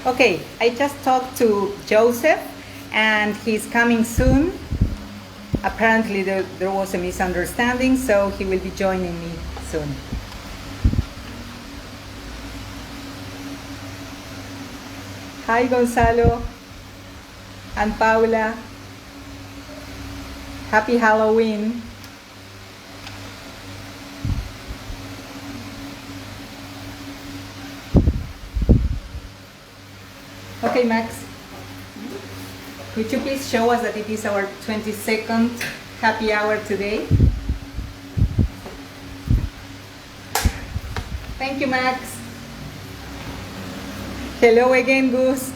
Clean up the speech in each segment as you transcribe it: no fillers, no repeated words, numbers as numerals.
Okay, I just talked to Joseph and he's coming soon. Apparently there was a misunderstanding, so he will be joining me soon. Hi Gonzalo and Paula. Happy Halloween. Okay, Max. Could you please show us that it is our 22nd happy hour today? Thank you, Max. Hello again, Gus.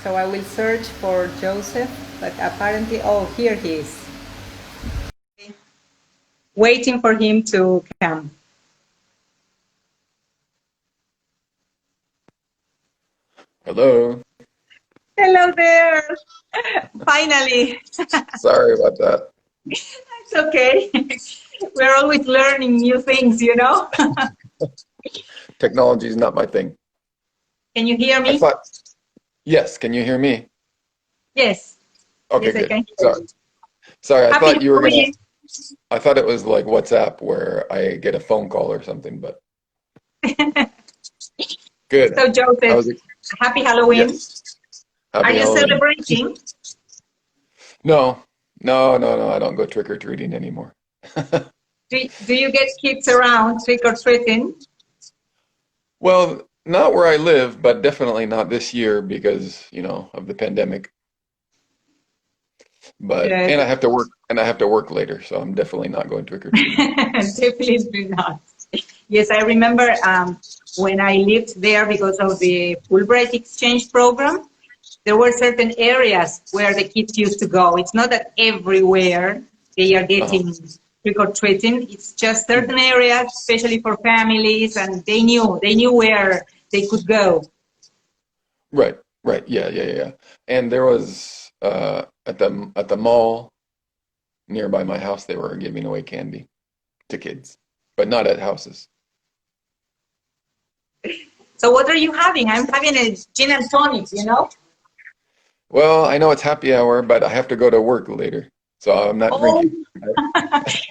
So I will search for Joseph, but apparently, oh, here he is. Waiting for him to come. Hello. Hello there. Finally. Sorry about that. It's okay. We're always learning new things, you know? Technology is not my thing. Can you hear me? Yes, can you hear me? Yes. Okay, yes, good. I can hear you. Sorry, I Happy thought you were gonna, Halloween. I thought it was like WhatsApp where I get a phone call or something, but good. So Joseph, happy Halloween. Yes. Happy Are you Halloween. celebrating? No, I don't go trick-or-treating anymore. Do you get kids around trick-or-treating? Well, not where I live, but definitely not this year because, of the pandemic. But Yes. and I have to work later, so I'm definitely not going trick-or-treating. Definitely not. Yes, I remember when I lived there because of the Fulbright exchange program, there were certain areas where the kids used to go. It's not that everywhere they are getting trick-or-treating. It's just certain areas, especially for families, and they knew where they could go. Right. Yeah. And there was at the mall nearby my house, they were giving away candy to kids, but not at houses. So what are you having? I'm having a gin and tonic, you know? Well, I know it's happy hour, but I have to go to work later, so I'm not drinking.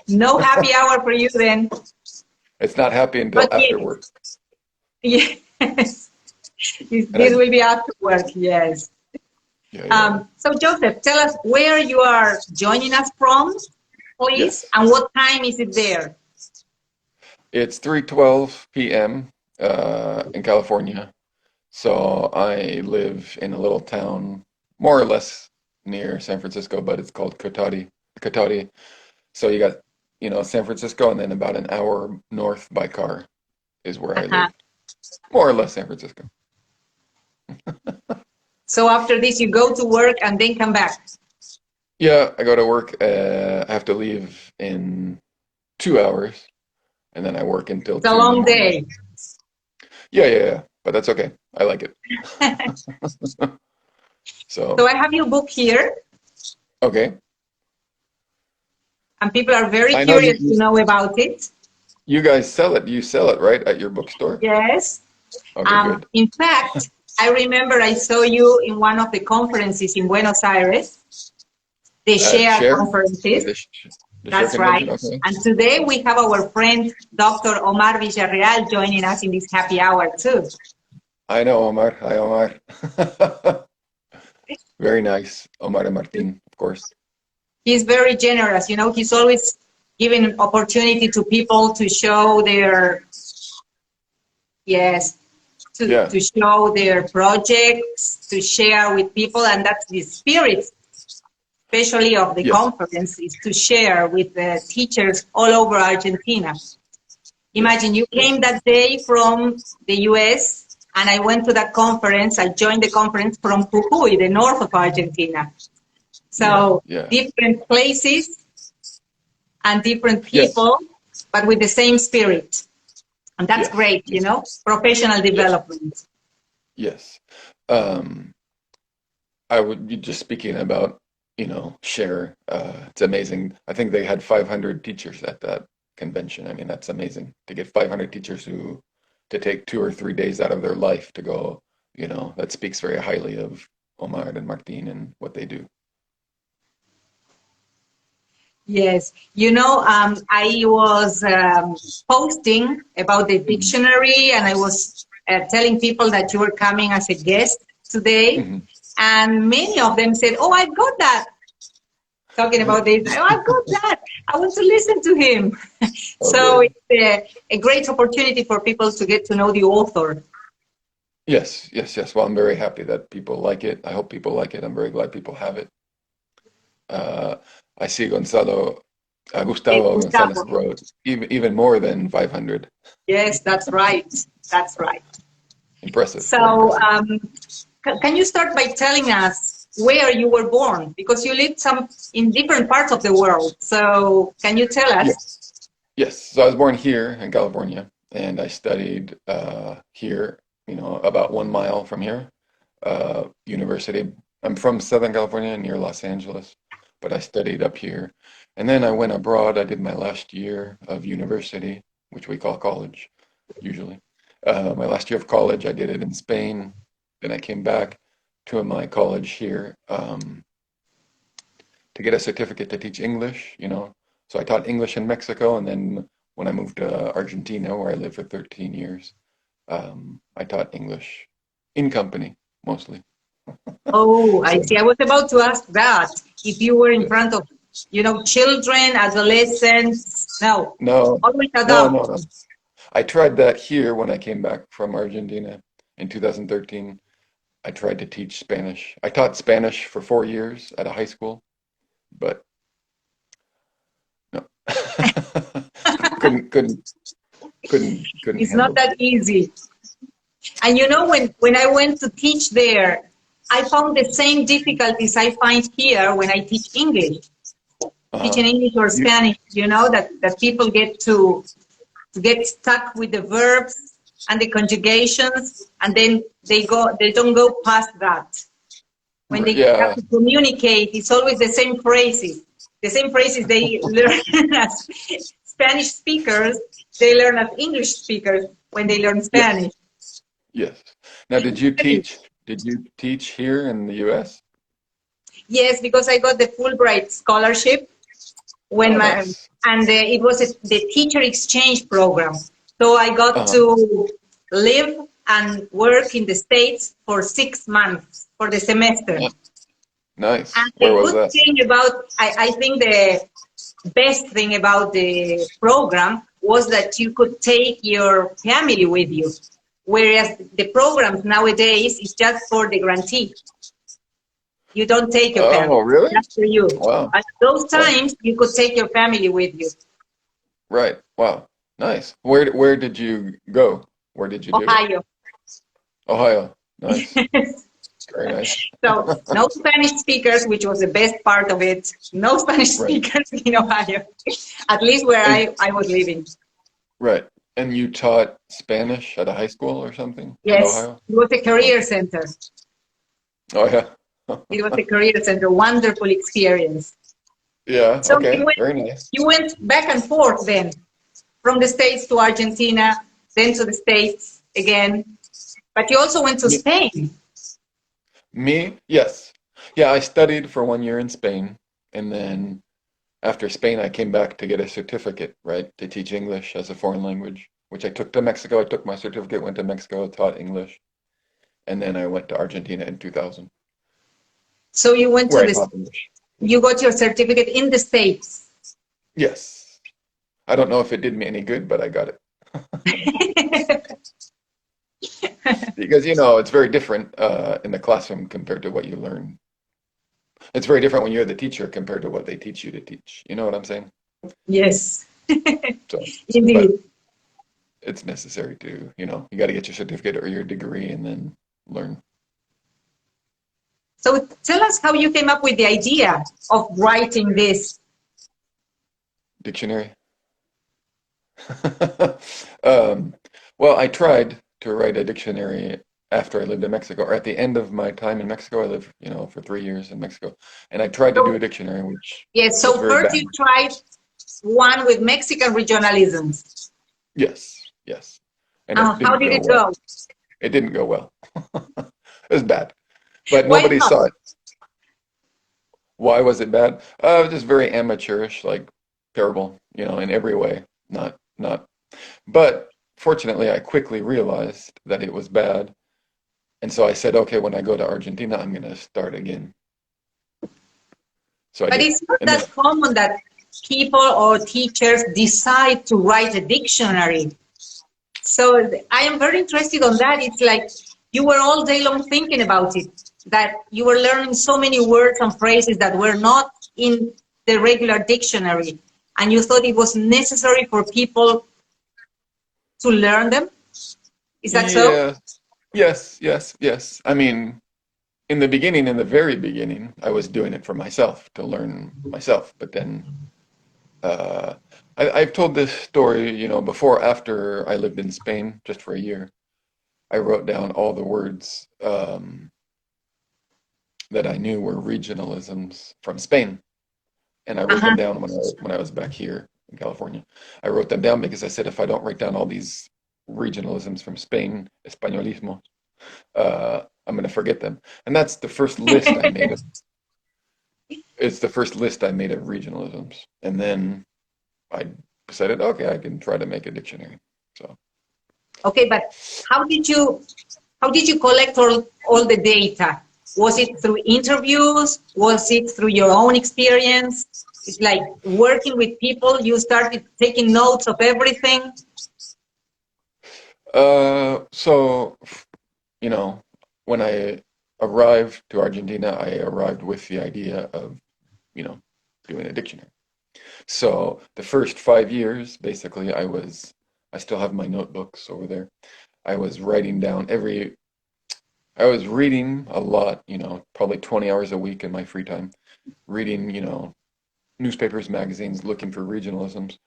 No happy hour for you then. It's not happy until But after work. Yes. This will be after work, yes. Yeah. So Joseph, tell us where you are joining us from, please, Yes. and what time is it there? It's 3:12 p.m. In California. So I live in a little town, more or less near San Francisco, but it's called Cotati. So you got, San Francisco, and then about an hour north by car is where I live. More or less San Francisco. So after this, you go to work and then come back? Yeah, I go to work. I have to leave in 2 hours, and then I work until It's a 2 in the long morning. day. Yeah. But that's okay. I like it. So I have your book here, Okay. and people are very I know curious to know about it. you guys sell it. You sell it, right, at your bookstore? Yes. Okay, good. In fact, I remember I saw you in one of the conferences in Buenos Aires, the SHARE conferences. That's right. Okay. And today we have our friend, Dr. Omar Villarreal, joining us in this happy hour too. I know Omar. Hi, Omar. Very nice. Omar and Martin, of course. He's very generous. He's always giving an opportunity to people to show their, to show their projects, to share with people. And that's the spirit, especially of the conference, is to share with the teachers all over Argentina. Imagine you came that day from the US, and I went to that conference. I joined the conference from Jujuy, the north of Argentina. So different places and different people, but with the same spirit. And that's great, professional development. Yes. I would be just speaking about, share. It's amazing. I think they had 500 teachers at that convention. I mean, that's amazing to get 500 teachers to take 2 or 3 days out of their life to go, that speaks very highly of Omar and Martin and what they do. Yes, I was posting about the dictionary, and I was telling people that you were coming as a guest today, Mm-hmm. and many of them said, "Oh, I've got that." Talking about this, "Oh, I've got that. I want to listen to him." So it's a great opportunity for people to get to know the author. Yes, yes, yes. Well, I'm very happy that people like it. I hope people like it. I'm very glad people have it. I see Gustavo Gonzalez Gustavo. wrote even more than 500. Yes, that's right. That's right. Impressive. Very So, impressive. can you start by telling us where you were born? Because you lived in different parts of the world. So, can you tell us? Yes. Yes. So I was born here in California, and I studied here, about 1 mile from here, university. I'm from Southern California near Los Angeles, but I studied up here. And then I went abroad. I did my last year of university, which we call college, usually. My last year of college, I did it in Spain. Then I came back to my college here to get a certificate to teach English, So I taught English in Mexico, and then when I moved to Argentina, where I lived for 13 years, I taught English in company, mostly. Oh, I So, see. I was about to ask that. If you were in yes. front of, children, adolescents. No, No, always no, no, no. adults. I tried that here when I came back from Argentina in 2013. I tried to teach Spanish. I taught Spanish for 4 years at a high school, but no. Couldn't, couldn't, couldn't It's not handle that it. easy. And when I went to teach there, I found the same difficulties I find here when I teach English, Uh-huh. teaching English or You, Spanish, that people get to get stuck with the verbs and the conjugations, and then they don't go past that. When they have yeah, to communicate, it's always the same phrases. The same phrases they learn as Spanish speakers, they learn as English speakers when they learn yes, Spanish. yes. Now, did you teach here in the US? Yes, because I got the Fulbright scholarship Oh, when nice. it was the teacher exchange program. So I got Uh-huh. to live and work in the States for 6 months for the semester. Ni- Nice. And Where the was good that? thing I think the best thing about the program was that you could take your family with you. Whereas the programs nowadays is just for the grantee. You don't take your family, Oh, really? just for you. Wow. At those Wow. times, you could take your family with you. Right. Wow. Nice. Where did you go? Where did you do it? Ohio. Ohio. Nice. Very nice. So no Spanish speakers, which was the best part of it. No Spanish Right. speakers in Ohio, at least where And I was living. right. And you taught Spanish at a high school or something in Yes, Ohio? it was a career Okay. center. Oh yeah. It was a career center. Wonderful experience. Yeah. So Okay. Very nice. you went back and forth then, from the States to Argentina, then to the States again. But you also went to Me, Spain. me? Yes. Yeah, I studied for 1 year in Spain, and then after Spain, I came back to get a certificate, right, to teach English as a foreign language, which I took to Mexico. I took my certificate, went to Mexico, taught English, and then I went to Argentina in 2000, So you went to where I this. taught English. You got your certificate in the States. Yes. I don't know if it did me any good, but I got it. Because, it's very different in the classroom compared to what you learn. It's very different when you're the teacher compared to what they teach you to teach. You know what I'm saying? Yes, So, but indeed. it's necessary to, you got to get your certificate or your degree and then learn. So tell us how you came up with the idea of writing this. Dictionary. Um, well, I tried to write a dictionary after I lived in Mexico, or at the end of my time in Mexico. I lived, for 3 years in Mexico, and I tried to do So, a dictionary, which yes, was so very first bad. you tried one with Mexican regionalisms. Yes, yes, and it How didn't did go it well. go? It didn't go well. It was bad, but Why nobody not? saw it. Why was it bad? Just very amateurish, like terrible, in every way. Not. But fortunately, I quickly realized that it was bad, and so I said, okay, when I go to Argentina, I'm going to start again. So I But did, it's not and then that common that people or teachers decide to write a dictionary. So I am very interested on that. It's like you were all day long thinking about it, that you were learning so many words and phrases that were not in the regular dictionary, and you thought it was necessary for people to learn them. Is that so? yeah, yes. I mean, in the very beginning, I was doing it for myself to learn myself. But then uh, I've told this story, before. After I lived in Spain just for a year, I wrote down all the words that I knew were regionalisms from Spain, and I wrote them Uh-huh. down when I was back here in California. I wrote them down because I said if I don't write down all these regionalisms from Spain, españolismos, I'm going to forget them. And that's the first list I made of. It's the first list I made of regionalisms, and then I decided, okay, I can try to make a dictionary. So, Okay, but how did you how did you collect all the data? Was it through interviews? Was it through your own experience? It's like working with people, you started taking notes of everything. so you know, when I arrived to Argentina, I arrived with the idea of, you know, doing a dictionary. So the first 5 years, basically, I still have my notebooks over there. I was writing down I was reading a lot, probably 20 hours a week in my free time, reading, newspapers, magazines, looking for regionalisms.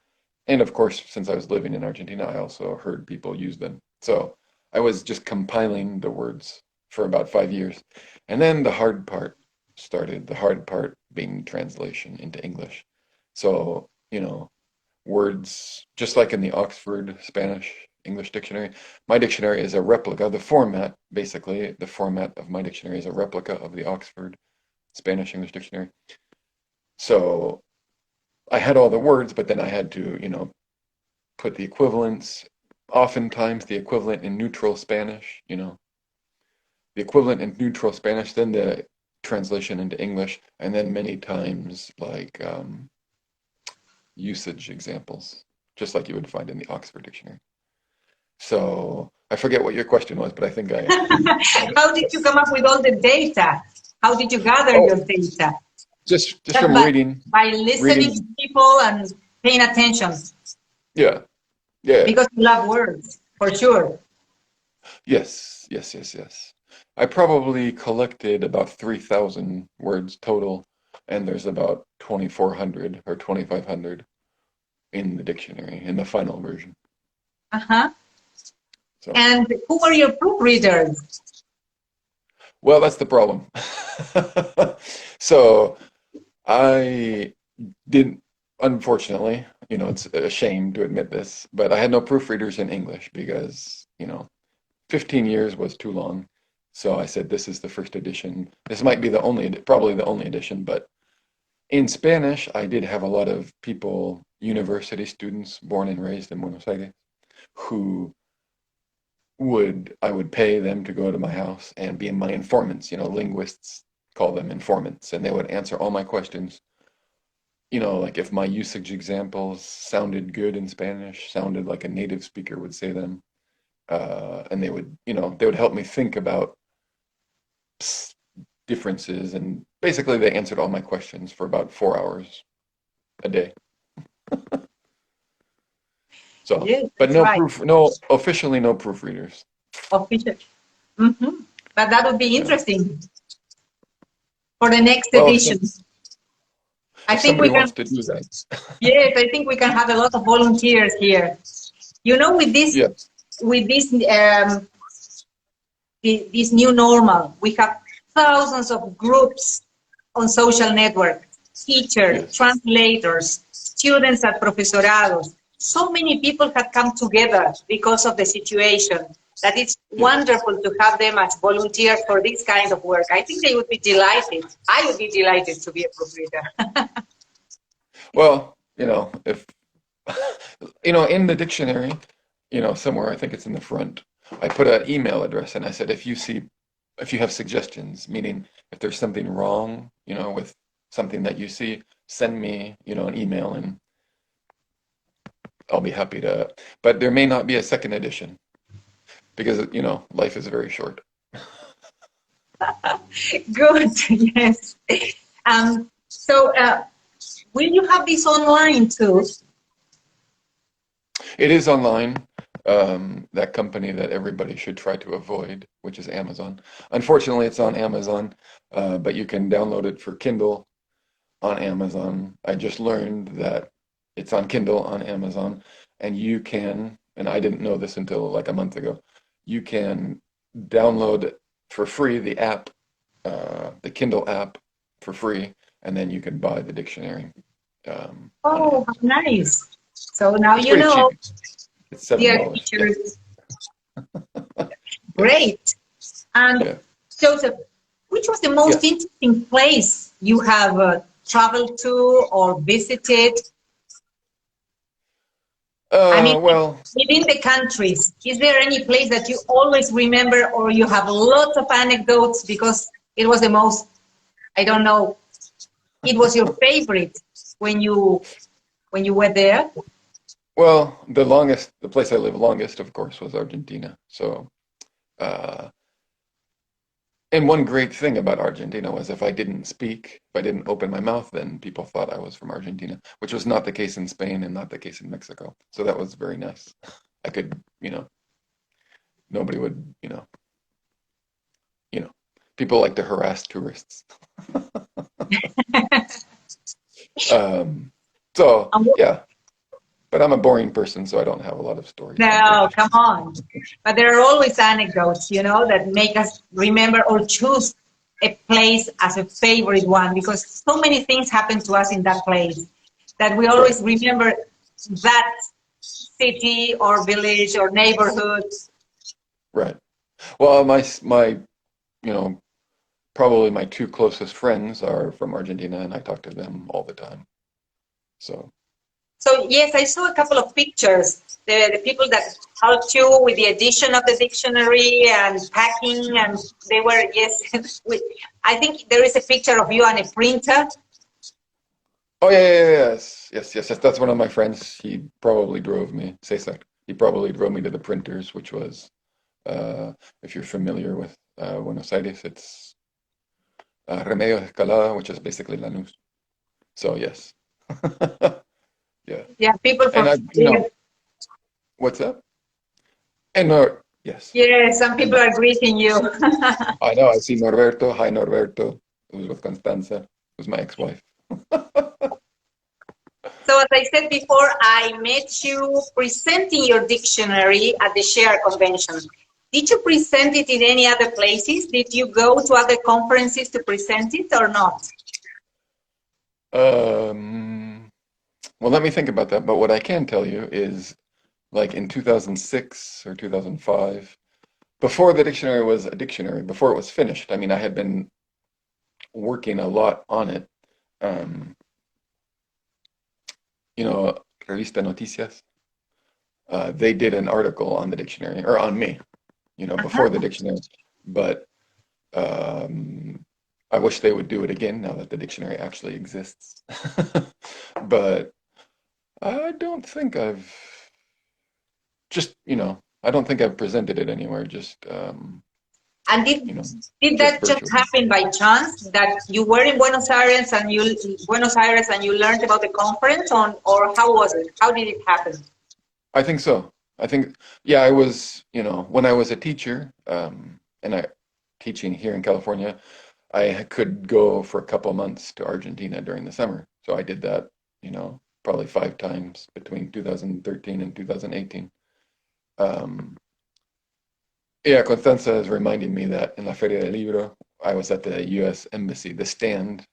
And of course, since I was living in Argentina, I also heard people use them. So I was just compiling the words for about 5 years. And then the hard part started, the hard part being translation into English. So, words, just like in the Oxford Spanish English dictionary, my dictionary is a replica. Basically, the format of my dictionary is a replica of the Oxford Spanish English dictionary. So I had all the words, but then I had to, put the equivalents, oftentimes the equivalent in neutral Spanish, the equivalent in neutral Spanish, then the translation into English, and then many times like usage examples, just like you would find in the Oxford Dictionary. So I forget what your question was, but I think I. How did you come up with all the data? How did you gather Oh, your data? just Just from by listening to reading. people and paying attention Yeah, yeah. because you love words, for sure. Yes. I probably collected about 3,000 words total, and there's about 2,400 or 2,500 in the dictionary, in the final version. Uh-huh. So, And who were your proofreaders? well, that's the problem. So I didn't, unfortunately, it's a shame to admit this, but I had no proofreaders in English because, 15 years was too long. So I said, this is the first edition. This might be probably the only edition, but in Spanish, I did have a lot of people, university students born and raised in Buenos Aires, who I would pay them to go to my house and be my informants. Linguists call them informants, and they would answer all my questions. Like if my usage examples sounded good in Spanish, sounded like a native speaker would say them, and they would help me think about differences, and basically they answered all my questions for about 4 hours a day. So, Yes, but that's right. officially no proofreaders. Official. Hmm. But that would be Yeah. interesting for the next Well, edition. I if think somebody we can, wants to do that, yes, I think we can have a lot of volunteers here. With this, yeah. with this this new normal. We have thousands of groups on social network, teachers, Yes. translators, students at profesorados. So many people have come together because of the situation that it's wonderful to have them as volunteers for this kind of work. I think they would be delighted. I would be delighted to be a proofreader. Well, if in the dictionary, somewhere, I think it's in the front, I put an email address and I said, if you have suggestions, meaning if there's something wrong, with something that you see, send me, an email and I'll be happy to. But there may not be a second edition because, life is very short. Good, yes. So will you have this online too? It is online. That company that everybody should try to avoid, which is Amazon. Unfortunately, it's on Amazon, but you can download it for Kindle on Amazon. I just learned that it's on Kindle on Amazon, and you can, and I didn't know this until like a month ago, you can download for free the app, the Kindle app for free, and then you can buy the dictionary. Oh, how nice. So now It's you pretty know, cheap. It's $7. dear Yeah. teachers. Great. And Yeah. Joseph, which was the most Yes. interesting place you have traveled to or visited? I mean, Well, within the countries, is there any place that you always remember or you have lots of anecdotes because it was the most, I don't know, it was your favorite when you were there? well, the place I lived longest, of course, was Argentina. So, and one great thing about Argentina was if I didn't open my mouth, then people thought I was from Argentina, which was not the case in Spain and not the case in Mexico. So that was very nice. I could, nobody would, people like to harass tourists. So yeah, but I'm a boring person, so I don't have a lot of stories. No, come on. But there are always anecdotes, that make us remember or choose a place as a favorite one because so many things happen to us in that place that we always remember that city or village or neighborhood. Right. Well, my probably my two closest friends are from Argentina, and I talk to them all the time. So yes, I saw a couple of pictures. The people that helped you with the addition of the dictionary and packing, and they were, yes, I think there is a picture of you on a printer. oh yeah, yes. That's one of my friends. He probably drove me. Cesar. He probably drove me to the printers, which was, if you're familiar with Buenos Aires, it's Remedios de Escalada, which is basically Lanús. So yes, yeah. Yeah, people And from what's that? And yes, yeah, some and people are greeting you. I know. I see Norberto. Hi, Norberto. It was with Constanza. It was my ex-wife. So as I said before, I met you presenting your dictionary at the Share Convention. Did you present it in any other places? Did you go to other conferences to present it or not? Well, let me think about that. But what I can tell you is, like in 2006 or 2005, before the dictionary was a dictionary, before it was finished, I mean, I had been working a lot on it. Revista Noticias, they did an article on the dictionary, or on me, before the dictionary. But I wish they would do it again now that the dictionary actually exists. But I don't think I don't think I've presented it anywhere, just, And did that just virtually. happen by chance that you were in Buenos Aires and you learned about the conference or how was it? How did it happen? I think so. I think, yeah, I was, when I was a teacher, teaching here in California, I could go for a couple months to Argentina during the summer. So I did that, probably 5 times between 2013 and 2018. Yeah, Constanza is reminding me that in La Feria del Libro, I was at the U.S. Embassy, the stand.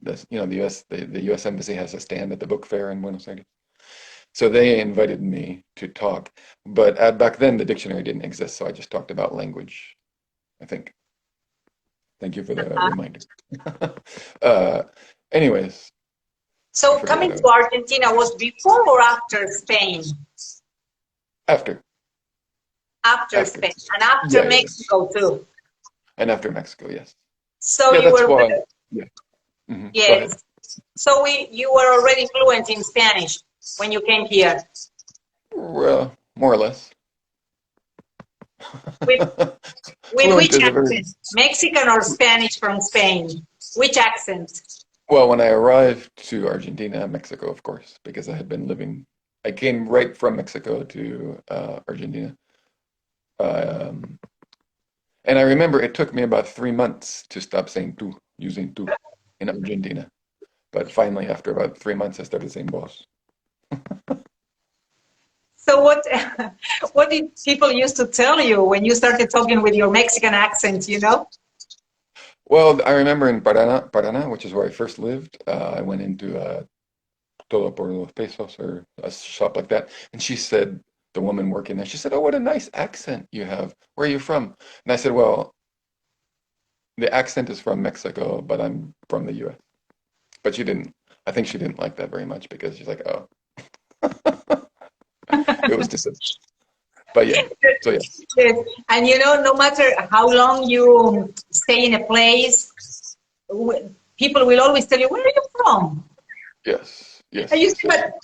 The U.S. Embassy has a stand at the book fair in Buenos Aires. So they invited me to talk, but back then the dictionary didn't exist, so I just talked about language, I think. Thank you for the reminder. uh, anyways, I So forget coming what I to was. Argentina was before or after Spain? After, After after. Spain and after Yeah, yeah, yeah. Mexico too. And after Mexico, yes. So Yeah, you that's were, why. Yeah. Go ahead. yes. So you were already fluent in Spanish when you came here. Well, more or less. With with Fluent which is a very accent? Mexican or Spanish from Spain? Which accent? well. When I arrived to Argentina, Mexico, of course, because I had been living. I came right from Mexico to Argentina. Um, and I remember it took me about 3 months to stop saying tú, using tú in Argentina. But finally, after about 3 months, I started saying vos. So what what did people used to tell you when you started talking with your Mexican accent, you know? Well, I remember in Paraná, which is where I first lived, I went into Todo por los Pesos or a shop like that. And she said, the woman working there, she said, "Oh, what a nice accent you have. Where are you from?" And I said, "Well, the accent is from Mexico, but I'm from the US." But she didn't, I think she didn't like that very much because she's like, "Oh, it was just a, but yeah, so yeah, Yes. And you know, no matter how long you stay in a place, people will always tell you, "Where are you from?" yes, And yes, you yes, say, yes, "But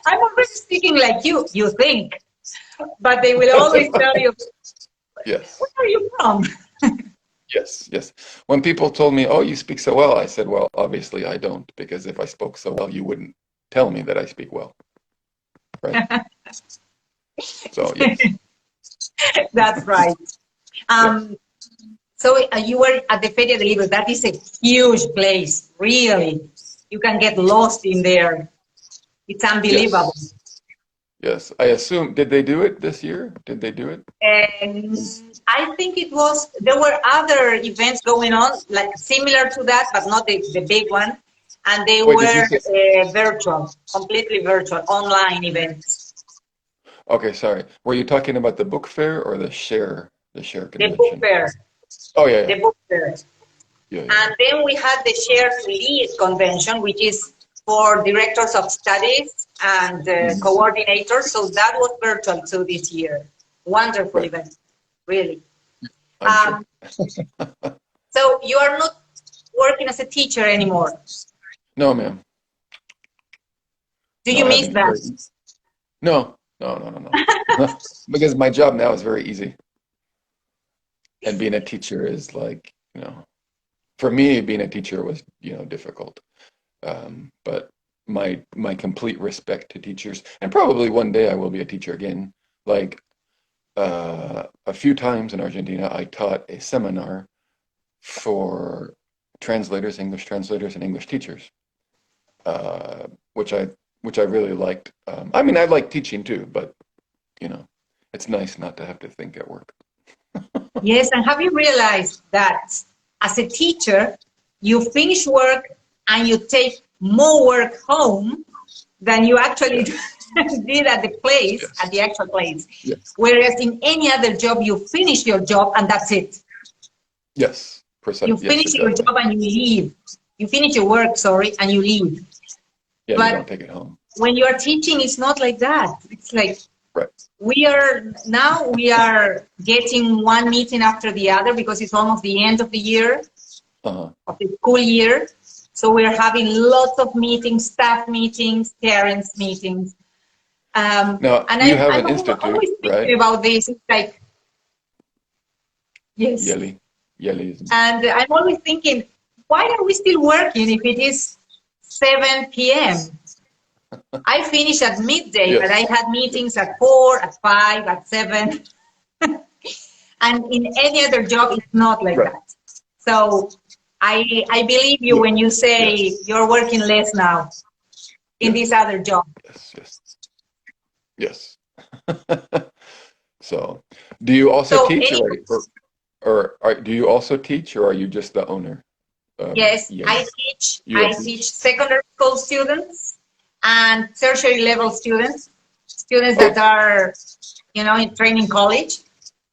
I'm already speaking like you think." But they will always tell you, "Where yes, are you from?" yes, yes. When people told me, "Oh, you speak so well," I said, "Well, obviously I don't, because if I spoke so well, you wouldn't tell me that I speak well, right?" So yes, That's right. yes, Um, so you were at the Feria del Libro. That is a huge place, really. You can get lost in there. It's unbelievable. yes, yes. I assume, did they do it this year? Did they do it? And I think it was, there were other events going on, like similar to that, but not the big one. And they Wait, did you were say? virtual, completely virtual, online events. Okay, sorry. Were you talking about the book fair or the share The book convention? fair, Oh yeah, the yeah, book fair. yeah, yeah, And yeah. then we had the Share to Lead convention, which is for directors of studies and Mhm. coordinators. So that was virtual too this year. Wonderful Right, event, really. I'm sure. Um, so you are not working as a teacher anymore. No, ma'am. Do No, you I miss haven't. that? No, no, no, no, no. Because my job now is very easy, and being a teacher is like, for me, being a teacher was, difficult. But my complete respect to teachers, and probably one day I will be a teacher again. Like a few times in Argentina, I taught a seminar for translators, English translators, and English teachers, uh, which I really liked. I mean, I like teaching too, but you know, it's nice not to have to think at work. Yes, and have you realized that as a teacher, you finish work and you take more work home than you actually Yes, did at the place, at yes, the actual place. yes, Whereas in any other job, you finish your job and that's it. yes, You precise. Yes, finish your exactly. job and you leave. You finish your work, sorry, and you leave. Yeah, you But don't take it home. when you are teaching, it's not like that. It's like Right. we are getting one meeting after the other because it's almost the end of the year, Uh-huh. of the school year. So we're having lots of meetings, staff meetings, parents meetings. Now, And you have I'm an institute, always thinking right? about this. It's like, yes. Yeli. Yeli is. And I'm always thinking, why are we still working if it is 7 p.m.? I finish at midday, but I Yes. had meetings at 4, at 5, at 7. And in any other job, it's not like Right. that. So I believe you Yeah. when you say Yes. you're working less now in this Yes. other job. Yes. Yes. Yes. So, Do you also So teach, any, do you also teach, or are you just the owner of yes, IELI? You I teach. teach secondary school students and tertiary level students Oh, that are, in training college.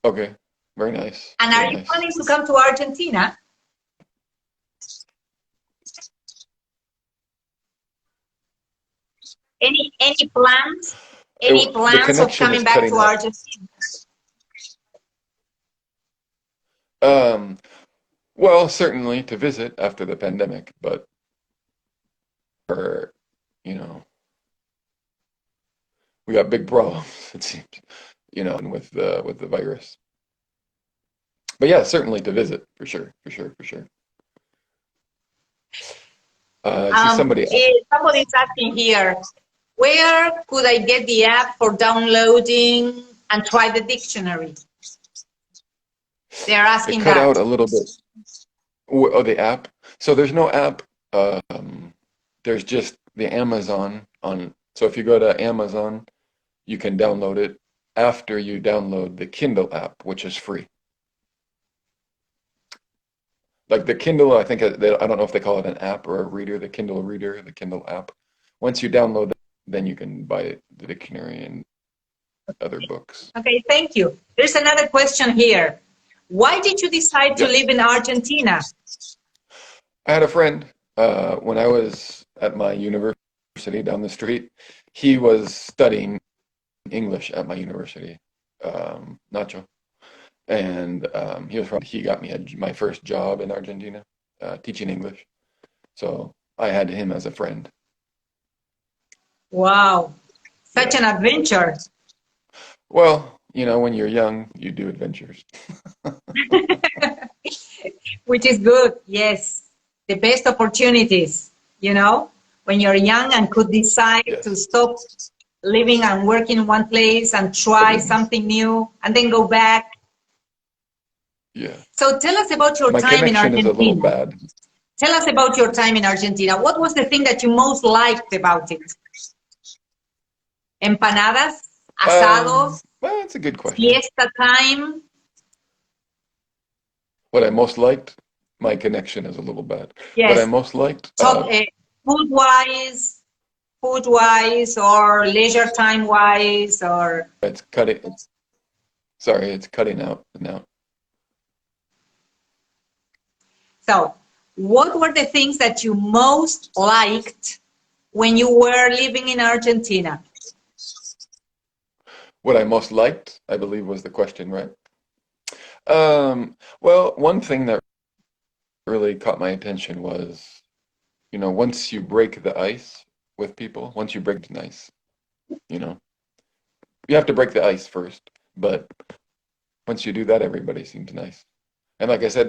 okay. Very nice. And Very are you nice. planning to come to Argentina? Any plans? Any The plans of connection is coming back cutting to out. Argentina? Um, well, certainly to visit after the pandemic, but for, you know, we got big problems, it seems, with the virus. But yeah, certainly to visit, for sure, for sure, for sure. I see somebody. Somebody's asking here, where could I get the app for downloading and try the dictionary? They're It asking cut that. out a little bit. Oh, the app. So there's no app. There's just the Amazon on. So if you go to Amazon, you can download it after you download the Kindle app, which is free. Like the Kindle, I think I don't know if they call it an app or a reader, the Kindle reader, the Kindle app. Once you download it, then you can buy the dictionary and other books. Okay, thank you. There's another question here. Why did you decide to Yes. live in Argentina? I had a friend when I was at my university down the street. He was studying English at my university, Nacho, and he got me my first job in Argentina, teaching English. So I had him as a friend. Wow, such Yeah. an adventure. Well, when you're young, you do adventures. Which is good, yes. The best opportunities, when you're young and could decide to Yes. stop living and working in one place and try something new and then go back. Yeah. So tell us about your My time in connection is a little Argentina. bad. Tell us about your time in Argentina. What was the thing that you most liked about it? Empanadas, asados, Well, that's a good question. fiesta time. What I most liked, my connection is a little bad. What I Yes, most liked, talk food-wise, or leisure time-wise, or it's cutting. Sorry, it's cutting out now. so. What were the things that you most liked when you were living in Argentina? What I most liked, I believe, was the question, right? Well, one thing that really caught my attention was, once you break the ice with people, once you break the ice, you have to break the ice first, but once you do that, everybody seems nice. And like I said,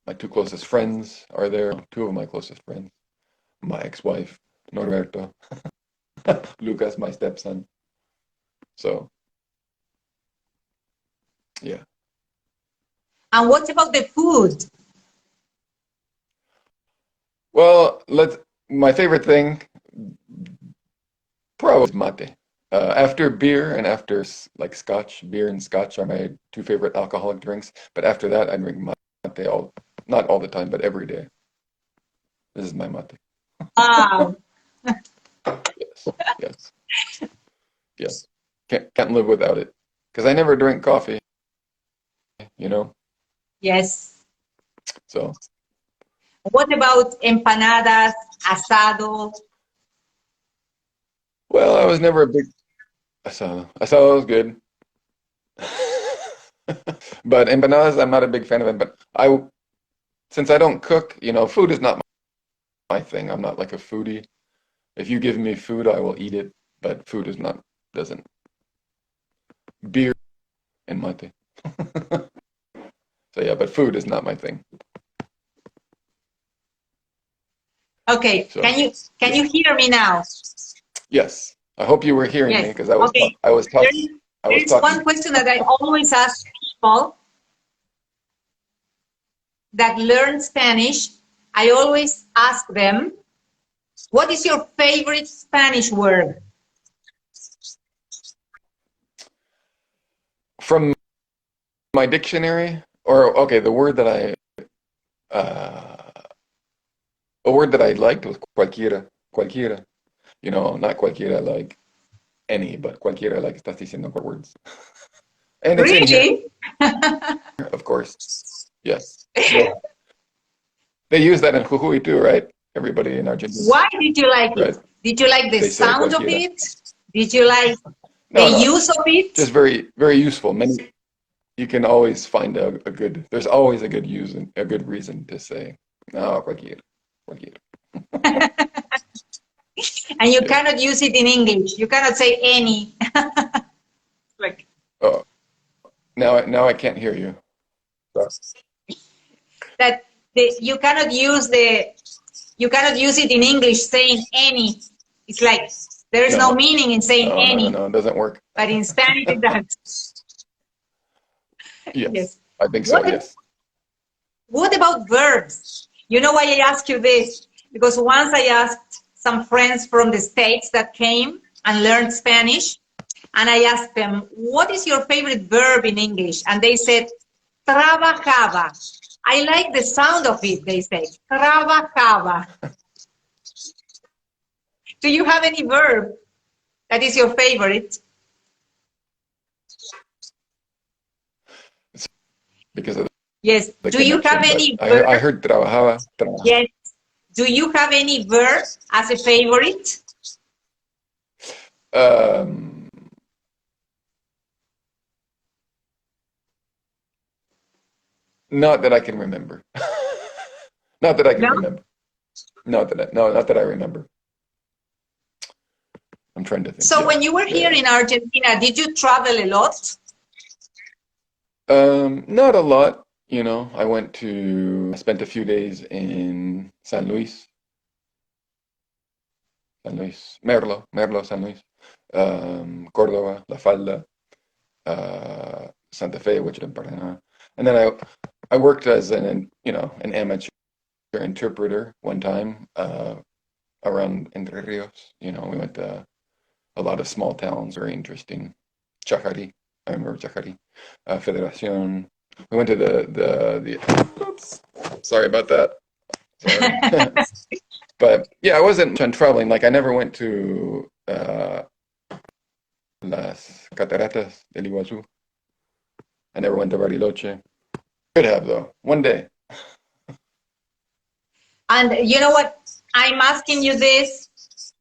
my two closest friends are there, two of my closest friends, my ex-wife, Norberto, Lucas, my stepson. So, yeah. And what about the food? Well, my favorite thing probably is mate. After beer and after like scotch, beer and scotch are my two favorite alcoholic drinks. But after that, I drink mate not all the time, but every day. This is my mate. Wow. Yes, yes, yes. Can't live without it because I never drink coffee, you know. Yes. So, What about empanadas, asado? well, I was never a big asado. Asado was good, but empanadas, I'm not a big fan of them. But since I don't cook, food is not my thing. I'm not like a foodie. If you give me food, I will eat it, but food doesn't. Beer and mate. So yeah, but food is not my thing. Okay, So can you hear me now? yes, I hope you were hearing me Yes. because Okay. I was There talking. I was is one talking. question that I always ask people that learn Spanish. I always ask them, what is your favorite Spanish word? From my dictionary, or okay, the word that uh, a word that I liked was cualquiera, cualquiera. You know, not cualquiera like any, but cualquiera like estás diciendo por words. And it's in here, Really? of course. Yes. Well, they use that in Jujuy too, right? Everybody in Argentina, Why did you like right? it? Did you like the They say sound of cualquiera. it? Did you like the No, no, use of it? just very, very useful. Many, you can always find a good, there's always a good use and a good reason to say, no, cualquiera, cualquiera. And you Yeah. cannot use it in English. You cannot say any. Like Oh, now I can't hear you. that you cannot use it in English saying any. It's like there's no No, meaning in saying any, no, it doesn't work. but in Spanish it does. Yes, Yes. I think so, yes. What about verbs? You know why I ask you this? Because once I asked some friends from the States that came and learned Spanish, and I asked them, what is your favorite verb in English? And they said, trabajaba. I like the sound of it, they say, trabajaba. Do you have any verb that is your favorite? Because of Yes. the Do you connection, have any but verb? I heard trabajaba. Yes. Do you have any verb as a favorite? Um, not that I can remember. Not that I can No? remember. Not that I remember. I'm trying to think. So Yeah, when you were here in Argentina, did you travel a lot? Not a lot. You know, I spent a few days in San Luis, Merlo, San Luis, Córdoba, La Falda, Santa Fe, which is in Paraná. And then I worked as an amateur interpreter one time around Entre Rios. You know, we went to a lot of small towns, very interesting. Chajari, I remember Chajari, Federación. We went to the oops, sorry about that. Sorry. But yeah, I wasn't on traveling. Like I never went to Las Cataratas del Iguazú. I never went to Bariloche. Could have though, one day. And you know what? I'm asking you this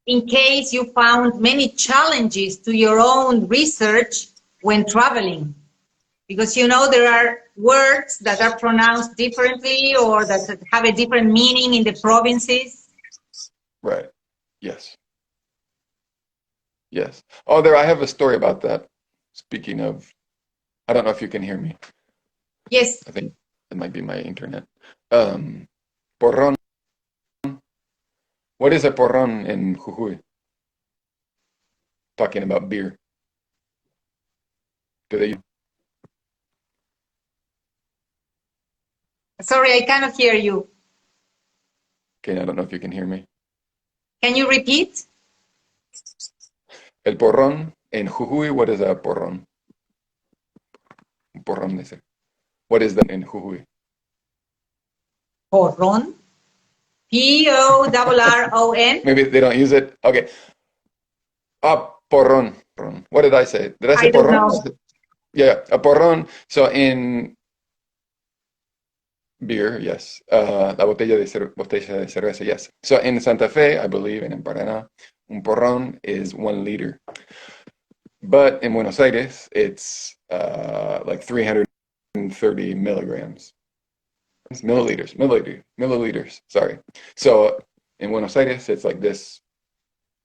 in case you found many challenges to your own research when traveling. Because you know there are words that are pronounced differently or that have a different meaning in the provinces. Right. Yes. Yes. Oh, there, I have a story about that. Speaking of, I don't know if you can hear me. Yes. I think it might be my internet. Porrón. What is a porrón in Jujuy? Talking about beer. Do they? Sorry, I cannot hear you. Okay, I don't know if you can hear me. Can you repeat? El porrón in Jujuy. What is a porrón? Porrón dice. What is that in Jujuy? Porrón. P-O-R-R-O-N. Maybe they don't use it. Okay. Porrón. What did I say? Did I say I don't porrón? know. Yeah, a porrón. So in beer, yes. La botella de cerveza, yes. So in Santa Fe, I believe, and in Paraná, un porrón is 1 liter. But in Buenos Aires, it's like 330 milligrams. Milliliters, sorry. So in Buenos Aires, it's like this,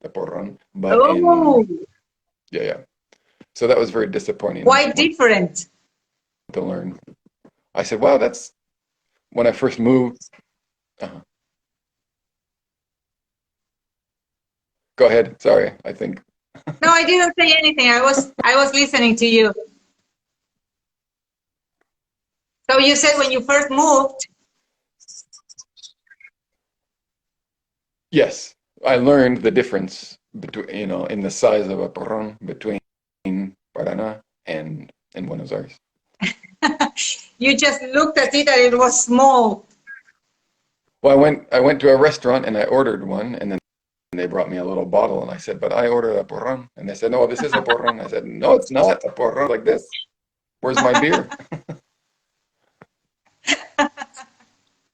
the porrón. But yeah. So that was very disappointing. Quite different. To learn. I said, wow, that's when I first moved. Go ahead. Sorry, I think. No, I didn't say anything. I was listening to you. So you said when you first moved. Yes, I learned the difference between, in the size of a porrón between Paraná and in Buenos Aires. You just looked at it and it was small. Well, I went to a restaurant and I ordered one, and then they brought me a little bottle, and I said, "But I ordered a porron," and they said, "No, this is a porron." I said, "No, it's not a porron like this. Where's my beer?"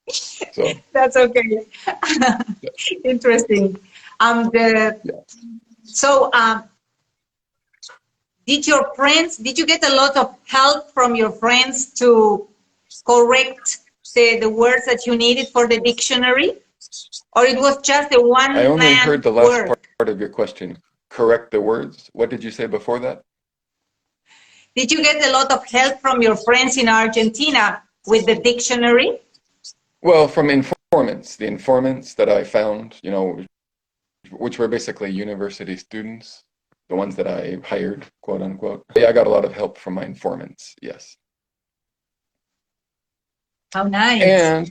So That's okay. Interesting. yeah. So, did you get a lot of help from your friends to correct the words that you needed for the dictionary? Or it was just a I only one-man heard the last work? part of your question. Correct the words. What did you say before that? Did you get a lot of help from your friends in Argentina with the dictionary? Well, from informants, the informants that I found, which were basically university students, the ones that I hired, quote unquote. Yeah, I got a lot of help from my informants, yes. How nice. And,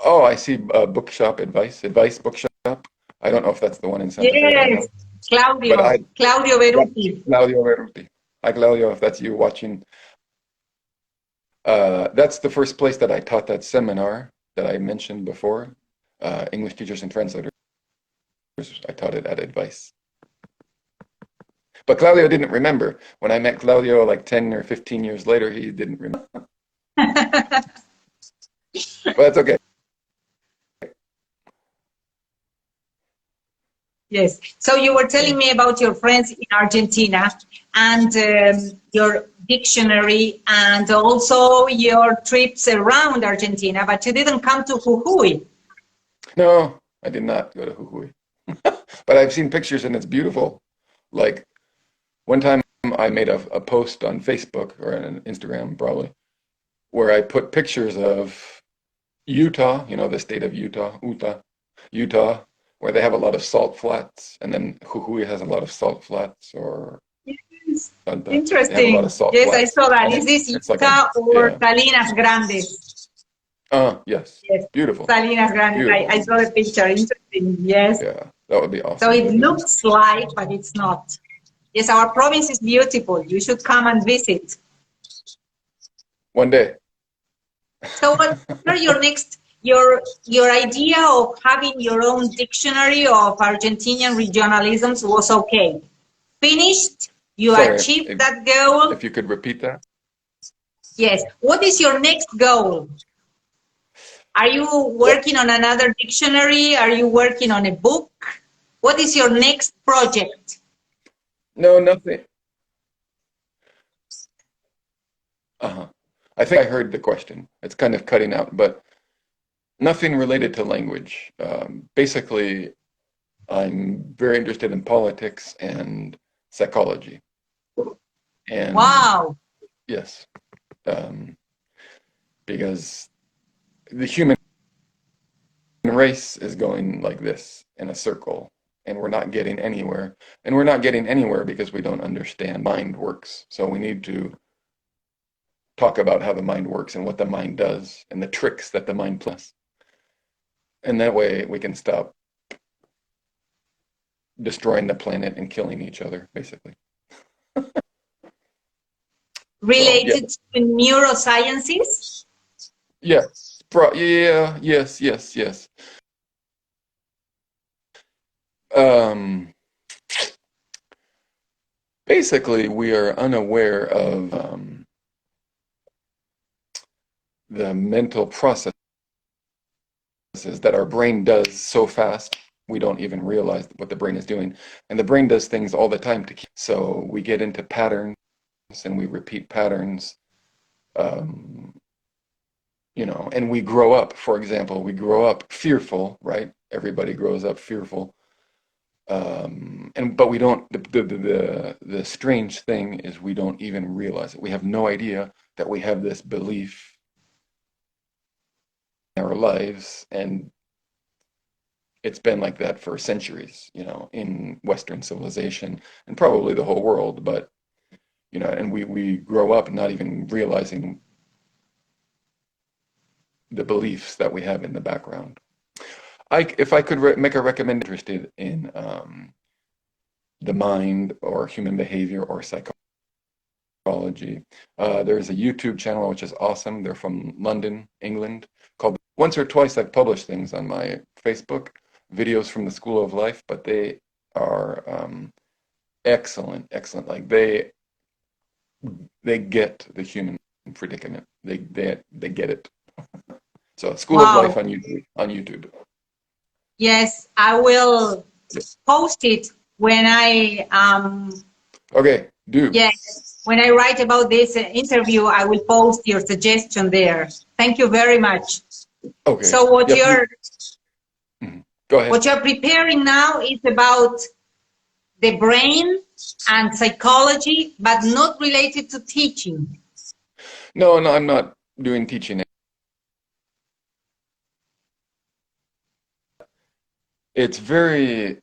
oh, I see bookshop advice bookshop. I don't know if that's the one in Santa Fe right now. Yes, Claudio, But Claudio Beruti. Claudio Verruti. Hi, Claudio, if that's you watching. That's the first place that I taught that seminar that I mentioned before, English Teachers and Translators. I taught it at Advice. But Claudio didn't remember. When I met Claudio like 10 or 15 years later, he didn't remember. But that's okay. Yes. So you were telling me about your friends in Argentina and your dictionary and also your trips around Argentina, but you didn't come to Jujuy. No, I did not go to Jujuy. But I've seen pictures and it's beautiful. Like one time I made a post on Facebook or on Instagram probably, where I put pictures of Utah, the state of Utah, where they have a lot of salt flats, and then Jujuy has a lot of salt flats, or Yes. Santa. They have a lot Interesting. of salt Yes, flats. I saw that. And Is this it's like Utah or yeah. Salinas Grande? Yes. Yes, Beautiful. Salinas Grande. Beautiful. I saw the picture. Interesting. Yes. Yeah, that would be awesome. So it looks like, but it's not. Yes, our province is beautiful. You should come and visit. One day. So what are your next, your idea of having your own dictionary of Argentinian regionalisms was okay. Finished, you Sorry, achieved that goal. if you could repeat that. Yes. What is your next goal? Are you working on another dictionary? Are you working on a book? What is your next project? No, nothing. I think I heard the question. It's kind of cutting out, but nothing related to language. Basically, I'm very interested in politics and psychology. And Wow. yes, because the human race is going like this in a circle, and we're not getting anywhere. And we're not getting anywhere because we don't understand mind works. So we need to talk about how the mind works and what the mind does and the tricks that the mind plays. And that way we can stop destroying the planet and killing each other, basically. Related to neurosciences? Yes. Yes. Basically, we are unaware of the mental processes that our brain does so fast, we don't even realize what the brain is doing. And the brain does things all the time to keep. So we get into patterns and we repeat patterns. And we grow up, for example, we grow up fearful, right? Everybody grows up fearful. But we don't, the strange thing is we don't even realize it. We have no idea that we have this belief in our lives, and it's been like that for centuries, in Western civilization and probably the whole world. But, and we grow up not even realizing the beliefs that we have in the background. If I could make a recommendation, interested in the mind or human behavior or psychology, psychology. There's a YouTube channel which is awesome. They're from London, England, called once or twice I've published things on my Facebook, videos from the School of Life, but they are excellent, excellent. Like they get the human predicament. They get it. So School of Life Wow. on YouTube. Yes, I will Yes. post it when I Okay, do. yes, when I write about this interview, I will post your suggestion there. Thank you very much. Okay. So what Yep, you're go ahead. what you're preparing now is about the brain and psychology, but not related to teaching. No, I'm not doing teaching. It's very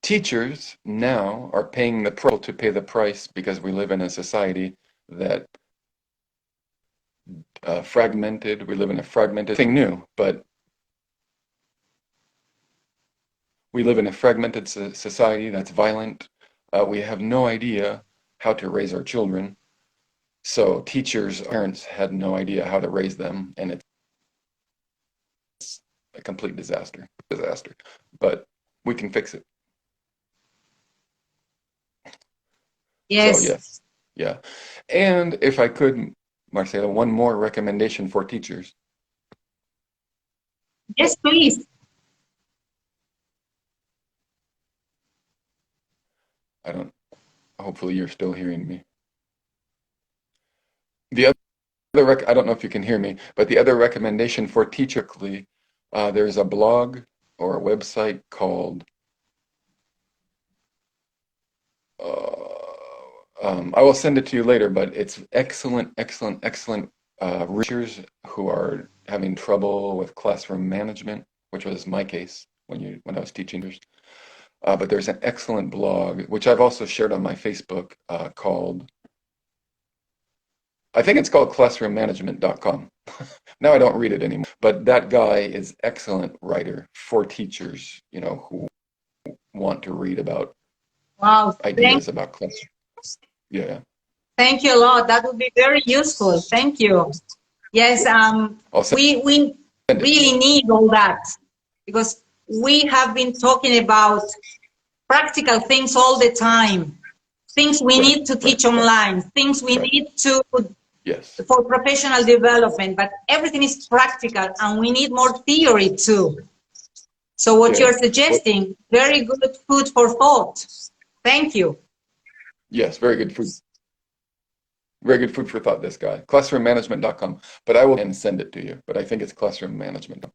teachers now are paying to pay the price because we live in a society that fragmented. We live in a fragmented thing new, but we live in a fragmented society that's violent. We have no idea how to raise our children. So teachers, parents had no idea how to raise them, and it's a complete disaster. But we can fix it. Yes. So yes, yeah. And if I could, Marcela, one more recommendation for teachers. Yes, please. Hopefully you're still hearing me. The other, I don't know if you can hear me, but the other recommendation for teacherly, there's a blog or a website called, I will send it to you later, but it's excellent teachers who are having trouble with classroom management, which was my case when I was teaching. But there's an excellent blog, which I've also shared on my Facebook, called, I think it's called classroommanagement.com. Now I don't read it anymore. But that guy is excellent writer for teachers, who want to read about ideas about classroom. Yeah. Thank you a lot. That would be very useful. Thank you. Yes, we really need all that because we have been talking about practical things all the time, things we need to teach online, things we need to for professional development, but everything is practical and we need more theory too. So what you're suggesting, very good food for thought. Thank you. Yes, very good food. Very good food for thought, this guy. Classroommanagement.com. But I will send it to you. But I think it's classroommanagement.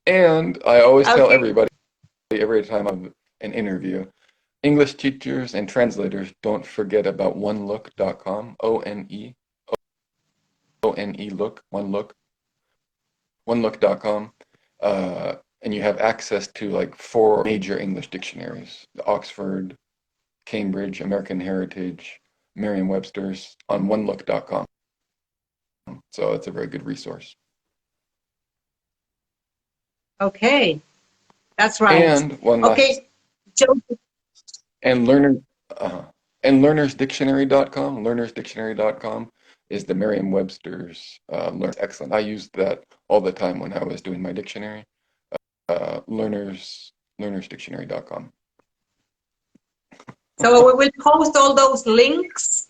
And I always tell everybody, every time I have an interview, English teachers and translators, don't forget about onelook.com, ONE look, onelook.com. And you have access to like 4 major English dictionaries, the Oxford, Cambridge, American Heritage, Merriam-Webster's, on onelook.com. So it's a very good resource. Okay, that's right. And one last. And learnersdictionary.com. Learnersdictionary.com is the Merriam-Webster's excellent. I used that all the time when I was doing my dictionary. Learnersdictionary.com. So we will post all those links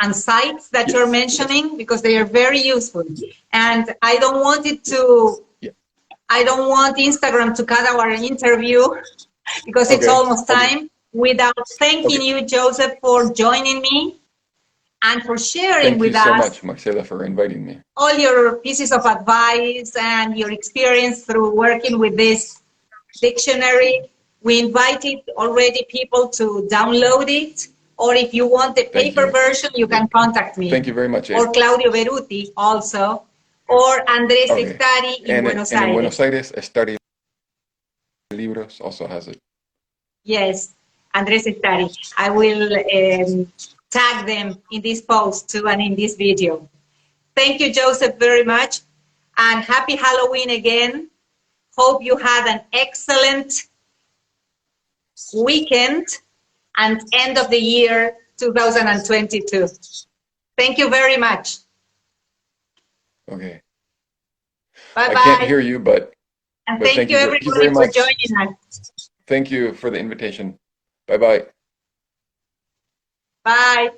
and sites that you're mentioning because they are very useful. And I don't want it to. I don't want Instagram to cut our interview because it's almost time without thanking you, Joseph, for joining me and for sharing with us. Thank you so much, Marcela, for inviting me. All your pieces of advice and your experience through working with this dictionary. We invited already people to download it, or if you want the paper version, you can contact me. Thank you very much. Or Claudio Beruti also. Or Andrés Estari in Buenos Aires. And in Buenos Aires, Estari Libros also has it. Yes, Andrés Estari. I will tag them in this post too and in this video. Thank you, Joseph, very much. And happy Halloween again. Hope you had an excellent weekend. and end of the year 2022. Thank you very much. Okay. Bye-bye. I can't hear you, but And but thank you thank you very everybody for much. joining us. Thank you for the invitation. Bye-bye. Bye.